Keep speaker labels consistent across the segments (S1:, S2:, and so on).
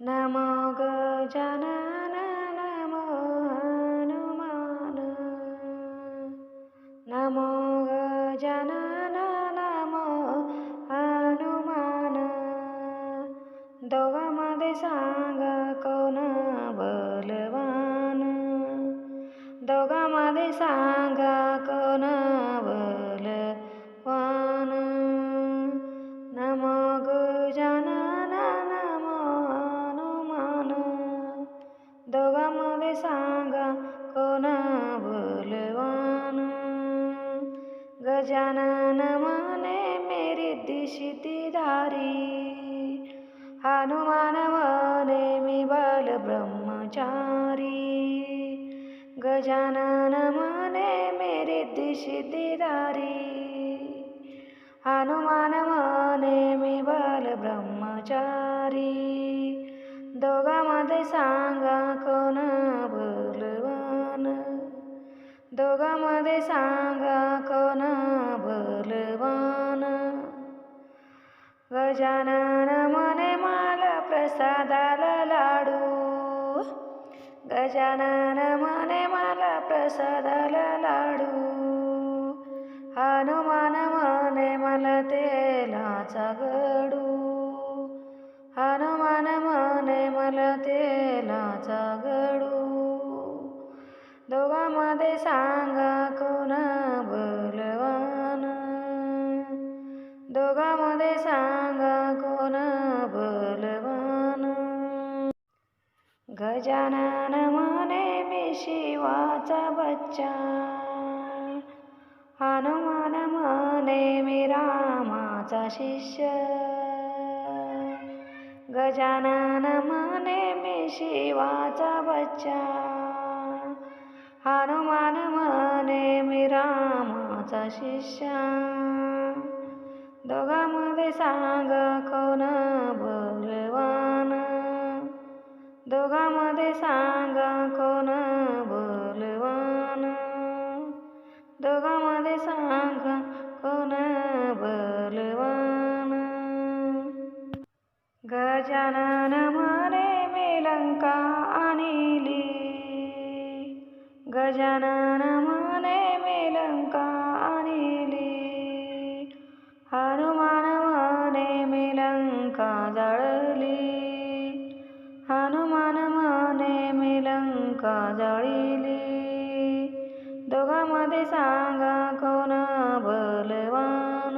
S1: नमो गजानन नमो हनुमान नमो गजानन नमो हनुमान दोघांमध्ये सांगा कोण बलवान दोघांमध्ये सांगा कोण बलवान नमो गजानन नमो हनुमान दोघांमध्ये सांगा कोण बलवान गजानन म्हणे मेरी दिशितीधारी हनुमान म्हणे मी बाल ब्रह्मचारी गजानन म्हणे मेरी दिशितीधारी हनुमान म्हणे मी बाल ब्रह्मचारी दोघांमध्ये सांगा कोण बलवान दोघांमध्ये सांगा कोण बलवान गजानन म्हणे मला प्रसादाला लाडू गजानन म्हणे मला प्रसादाला लाडू हनुमान म्हणे मला तेलाचा गडू हनुमान म्हणे मला तेलाचा गडू दोघांमध्ये सांगा कोण बलवान दोघांमध्ये सांगा कोण बलवान गजानन म्हणे मी शिवाचा बच्चा हनुमान म्हणे मी रामाचा शिष्य गजानन म्हणे मी शिवाचा बच्चा हनुमान म्हणे मी रामाचा शिष्य दोघांमध्ये सांगा कोण बलवान दोघांमध्ये सांगा कोण बलवान दोघांमध्ये सांगा कोण बलवान गजानन म्हणे मी लंका आणली गजानन म्हणे मी लंका आणली हनुमान म्हणे मी लंका जळली हनुमान म्हणे मी लंका जळली दोघांमध्ये सांगा कोण बलवान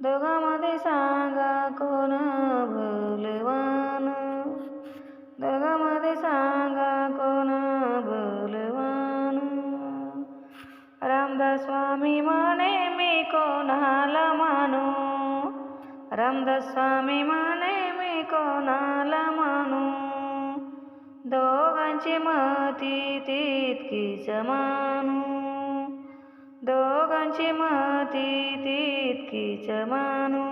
S1: दोघांमध्ये सांगा कोण बलवान दोघांमध्ये सांगा कोण बलवान रामदास स्वामी म्हणे मी कोणाला मानू रामदास स्वामी म्हणे मी कोणाला मानू दोघांची मती तितकीच मानू दोघांची मती तितकीच मानू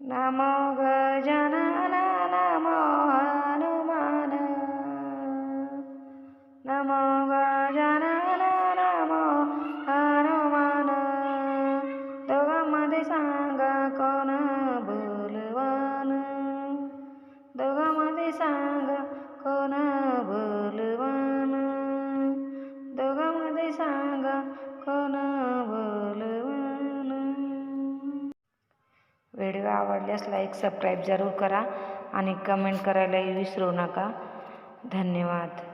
S1: नमो गजानन नमो हनुमान नमो गजानन नमो हनुमान दोघांमध्ये सांगा कोण बलवान दोघांमध्ये सांगा कोण बलवान दोघांमध्ये सांगा कोण बलवान व्हिडिओ आवडल्यास लाईक सबस्क्राईब जरूर करा आणि कमेंट करायलाही विसरू नका धन्यवाद.